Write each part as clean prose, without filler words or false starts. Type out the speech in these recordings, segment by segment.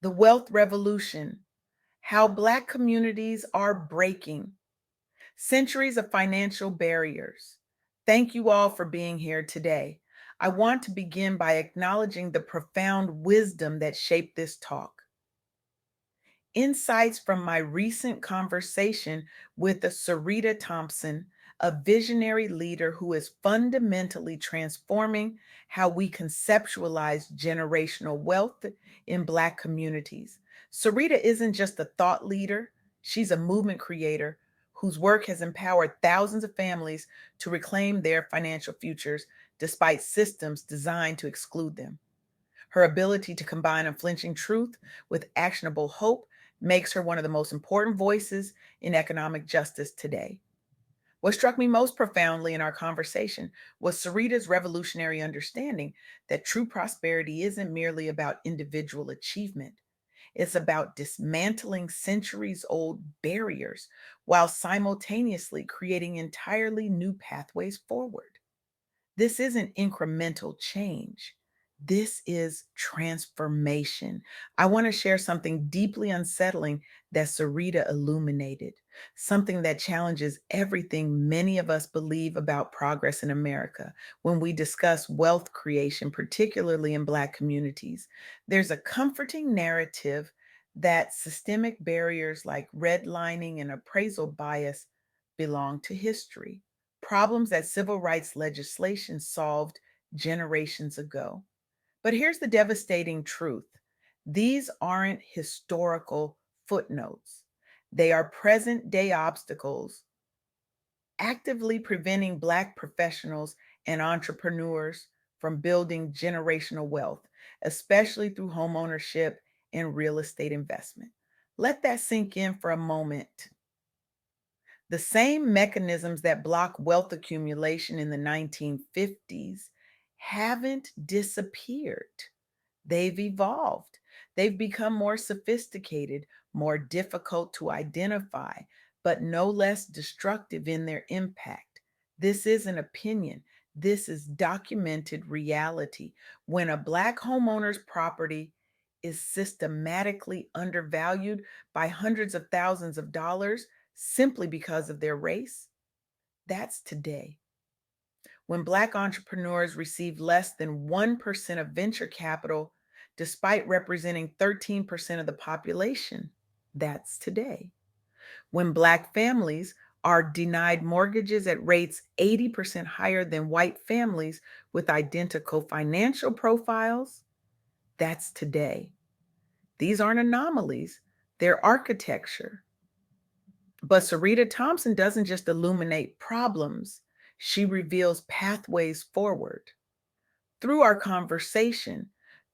The Wealth Revolution, How Black Communities Are Breaking, Centuries of Financial Barriers. Thank you all for being here today. I want to begin by acknowledging the profound wisdom that shaped this talk. Insights from my recent conversation with Serita Thompson, a visionary leader who is fundamentally transforming how we conceptualize generational wealth in Black communities. Sarita isn't just a thought leader, she's a movement creator whose work has empowered thousands of families to reclaim their financial futures despite systems designed to exclude them. Her ability to combine unflinching truth with actionable hope makes her one of the most important voices in economic justice today. What struck me most profoundly in our conversation was Sarita's revolutionary understanding that true prosperity isn't merely about individual achievement. It's about dismantling centuries old barriers while simultaneously creating entirely new pathways forward. This isn't incremental change. This is transformation. I want to share something deeply unsettling that Sarita illuminated, something that challenges everything many of us believe about progress in America when we discuss wealth creation, particularly in Black communities. There's a comforting narrative that systemic barriers like redlining and appraisal bias belong to history, problems that civil rights legislation solved generations ago. But here's the devastating truth: these aren't historical footnotes, they are present day obstacles actively preventing Black professionals and entrepreneurs from building generational wealth, especially through home ownership and real estate investment. Let that sink in for a moment. The same mechanisms that block wealth accumulation in the 1950s haven't disappeared. They've evolved. They've become more sophisticated, more difficult to identify, but no less destructive in their impact. This is an opinion. This is documented reality. When a Black homeowner's property is systematically undervalued by hundreds of thousands of dollars simply because of their race, that's today. When Black entrepreneurs receive less than 1% of venture capital, despite representing 13% of the population, that's today. When Black families are denied mortgages at rates 80% higher than white families with identical financial profiles, that's today. These aren't anomalies, they're architecture. But Sarita Thompson doesn't just illuminate problems, she reveals pathways forward. Through our conversation,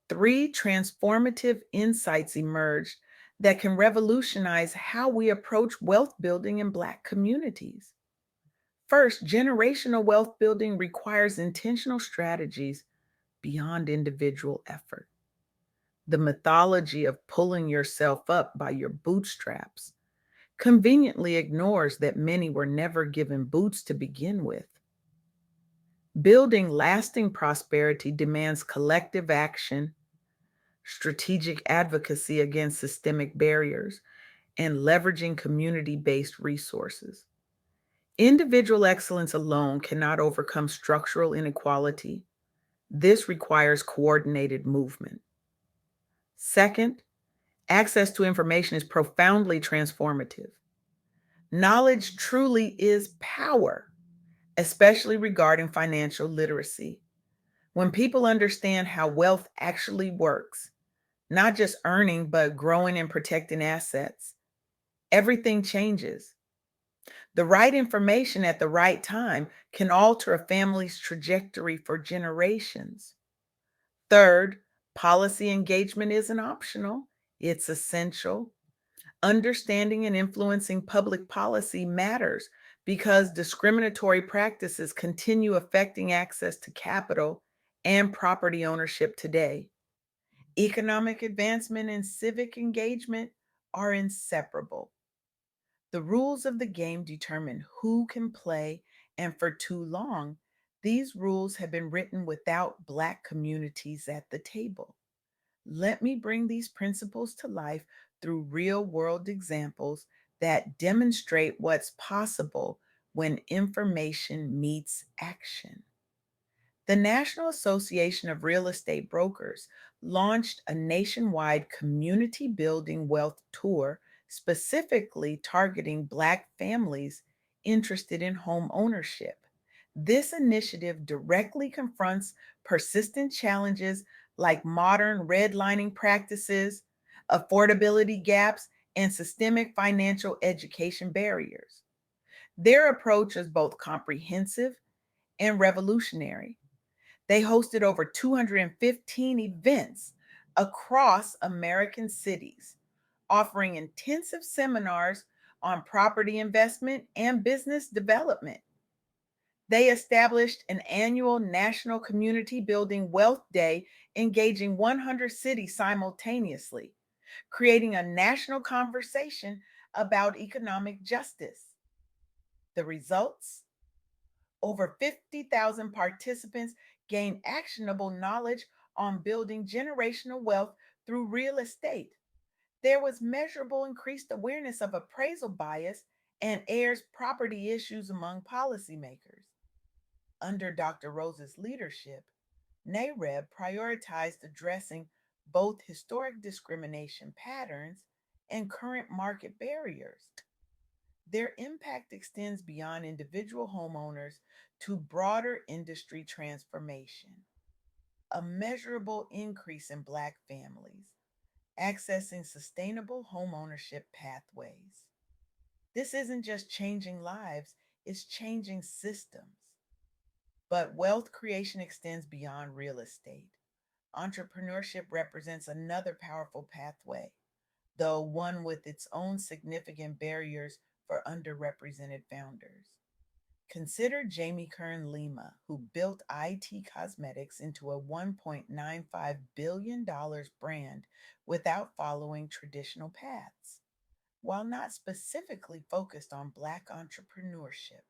three transformative insights emerged that can revolutionize how we approach wealth building in Black communities. First, generational wealth building requires intentional strategies beyond individual effort. The mythology of pulling yourself up by your bootstraps conveniently ignores that many were never given boots to begin with. Building lasting prosperity demands collective action, strategic advocacy against systemic barriers, and leveraging community based resources. Individual excellence alone cannot overcome structural inequality. This requires coordinated movement. Second, access to information is profoundly transformative. Knowledge truly is power, especially regarding financial literacy. When people understand how wealth actually works, not just earning, but growing and protecting assets, everything changes. The right information at the right time can alter a family's trajectory for generations. Third, policy engagement isn't optional, it's essential. Understanding and influencing public policy matters because discriminatory practices continue affecting access to capital and property ownership today. Economic advancement and civic engagement are inseparable. The rules of the game determine who can play, and for too long, these rules have been written without Black communities at the table. Let me bring these principles to life through real world examples that demonstrate what's possible when information meets action. The National Association of Real Estate Brokers launched a nationwide community building wealth tour specifically targeting Black families interested in home ownership. This initiative directly confronts persistent challenges like modern redlining practices, affordability gaps, and systemic financial education barriers. Their approach is both comprehensive and revolutionary. They hosted over 215 events across American cities, offering intensive seminars on property investment and business development. They established an annual National Community Building Wealth Day, engaging 100 cities simultaneously, creating a national conversation about economic justice. The results? Over 50,000 participants gained actionable knowledge on building generational wealth through real estate. There was measurable increased awareness of appraisal bias and heirs property issues among policymakers. Under Dr. Rose's leadership, NAREB prioritized addressing both historic discrimination patterns and current market barriers. Their impact extends beyond individual homeowners to broader industry transformation. A measurable increase in Black families accessing sustainable homeownership pathways. This isn't just changing lives, it's changing systems. But wealth creation extends beyond real estate. Entrepreneurship represents another powerful pathway, though one with its own significant barriers for underrepresented founders. Consider Jamie Kern Lima, who built IT Cosmetics into a $1.95 billion brand without following traditional paths. While not specifically focused on Black entrepreneurship,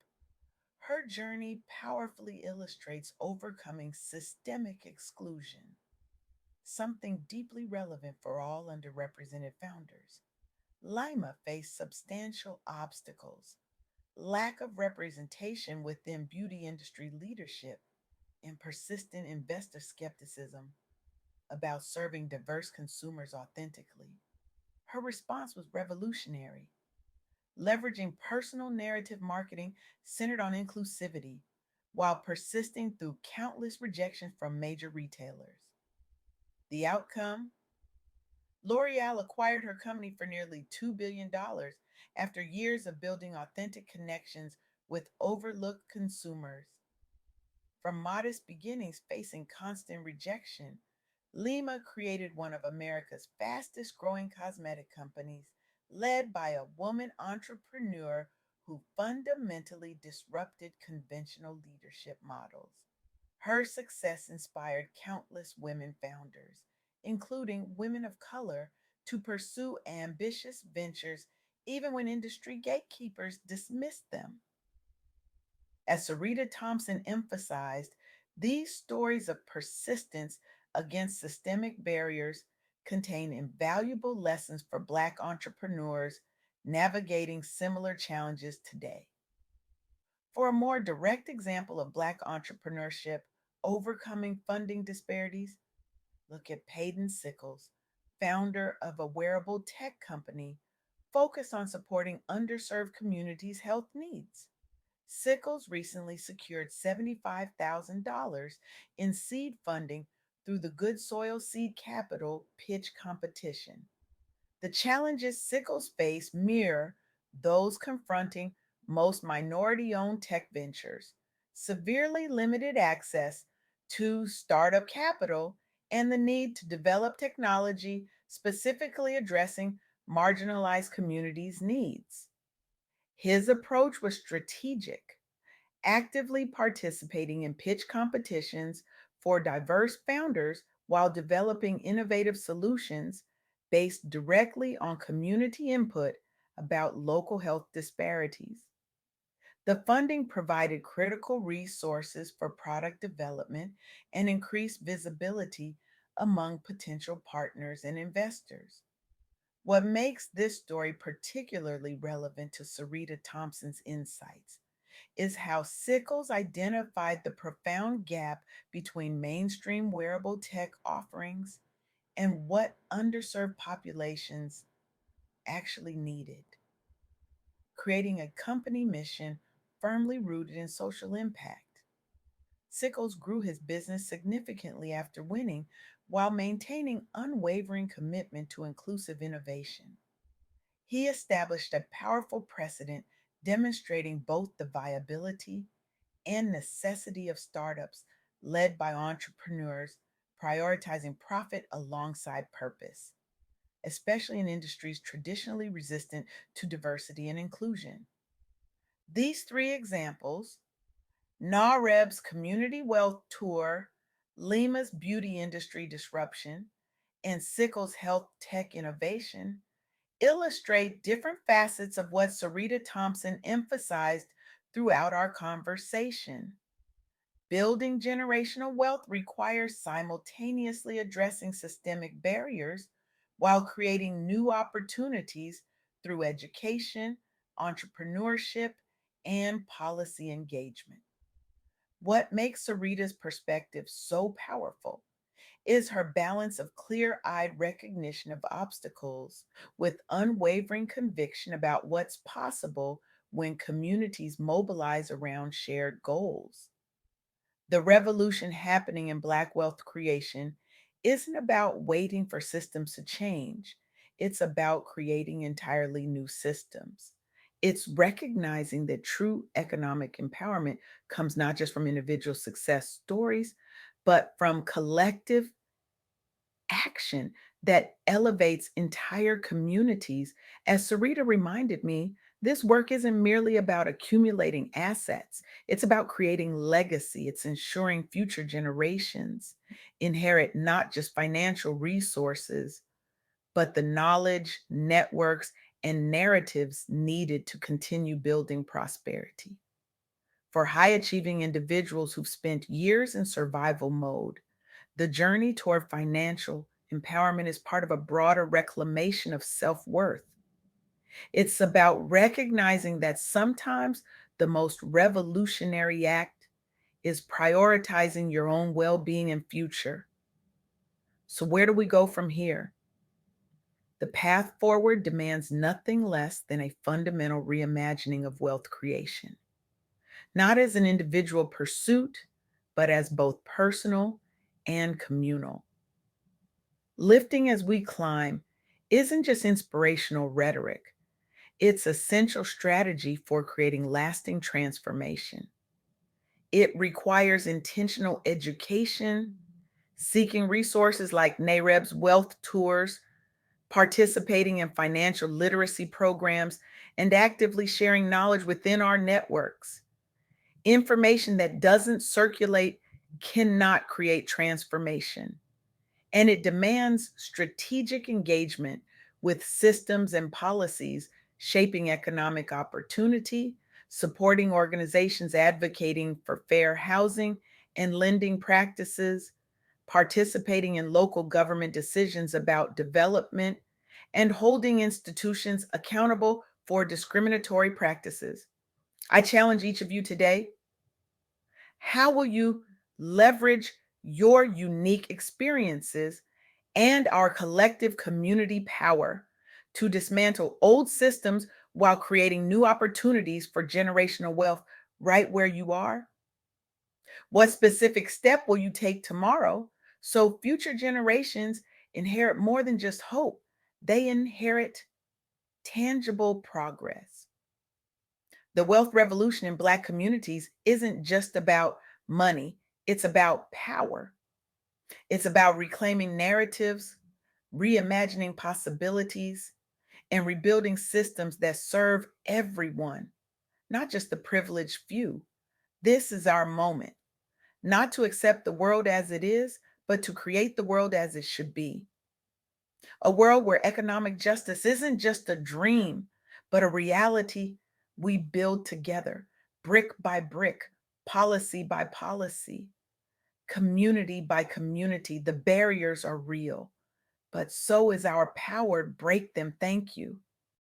her journey powerfully illustrates overcoming systemic exclusion, something deeply relevant for all underrepresented founders. Lima faced substantial obstacles: lack of representation within beauty industry leadership, and persistent investor skepticism about serving diverse consumers authentically. Her response was revolutionary, leveraging personal narrative marketing centered on inclusivity while persisting through countless rejections from major retailers. The outcome? L'Oreal acquired her company for nearly $2 billion after years of building authentic connections with overlooked consumers. From modest beginnings facing constant rejection, Lima created one of America's fastest growing cosmetic companies, led by a woman entrepreneur who fundamentally disrupted conventional leadership models. Her success inspired countless women founders, including women of color, to pursue ambitious ventures even when industry gatekeepers dismissed them. As Serita Thompson emphasized, these stories of persistence against systemic barriers contain invaluable lessons for Black entrepreneurs navigating similar challenges today. For a more direct example of Black entrepreneurship overcoming funding disparities, look at Peyton Sickles, founder of a wearable tech company focused on supporting underserved communities' health needs. Sickles recently secured $75,000 in seed funding through the Good Soil Seed Capital pitch competition. The challenges Sickles face mirror those confronting most minority owned tech ventures: severely limited access to startup capital and the need to develop technology specifically addressing marginalized communities' needs. His approach was strategic, actively participating in pitch competitions for diverse founders while developing innovative solutions based directly on community input about local health disparities. The funding provided critical resources for product development and increased visibility among potential partners and investors. What makes this story particularly relevant to Serita Thompson's insights is how Sickles identified the profound gap between mainstream wearable tech offerings and what underserved populations actually needed, creating a company mission firmly rooted in social impact. Sickles grew his business significantly after winning while maintaining unwavering commitment to inclusive innovation. He established a powerful precedent demonstrating both the viability and necessity of startups led by entrepreneurs prioritizing profit alongside purpose, especially in industries traditionally resistant to diversity and inclusion. These three examples, Nareb's community wealth tour, Lima's beauty industry disruption, and Sickles' health tech innovation, illustrate different facets of what Sarita Thompson emphasized throughout our conversation. Building generational wealth requires simultaneously addressing systemic barriers while creating new opportunities through education, entrepreneurship, and policy engagement. What makes Sarita's perspective so powerful is her balance of clear eyed recognition of obstacles with unwavering conviction about what's possible when communities mobilize around shared goals. The revolution happening in Black wealth creation isn't about waiting for systems to change, it's about creating entirely new systems. It's recognizing that true economic empowerment comes not just from individual success stories, but from collective action that elevates entire communities. As Sarita reminded me, this work isn't merely about accumulating assets, it's about creating legacy. It's ensuring future generations inherit not just financial resources, but the knowledge, networks, and narratives needed to continue building prosperity. For high achieving individuals who've spent years in survival mode, the journey toward financial empowerment is part of a broader reclamation of self worth. It's about recognizing that sometimes the most revolutionary act is prioritizing your own well being and future. So, where do we go from here? The path forward demands nothing less than a fundamental reimagining of wealth creation, not as an individual pursuit, but as both personal and communal. Lifting as we climb isn't just inspirational rhetoric, it's essential strategy for creating lasting transformation. It requires intentional education, seeking resources like NAREB's wealth tours, participating in financial literacy programs, and actively sharing knowledge within our networks. Information that doesn't circulate cannot create transformation, and it demands strategic engagement with systems and policies shaping economic opportunity, supporting organizations advocating for fair housing and lending practices, participating in local government decisions about development, and holding institutions accountable for discriminatory practices. I challenge each of you today, how will you leverage your unique experiences and our collective community power to dismantle old systems while creating new opportunities for generational wealth right where you are? What specific step will you take tomorrow so future generations inherit more than just hope? They inherit tangible progress. The wealth revolution in Black communities isn't just about money, it's about power. It's about reclaiming narratives, reimagining possibilities, and rebuilding systems that serve everyone, not just the privileged few. This is our moment, not to accept the world as it is, but to create the world as it should be. A world where economic justice isn't just a dream, but a reality we build together, brick by brick, policy by policy. community by community. The barriers are real, but so is our power to break them. Thank you.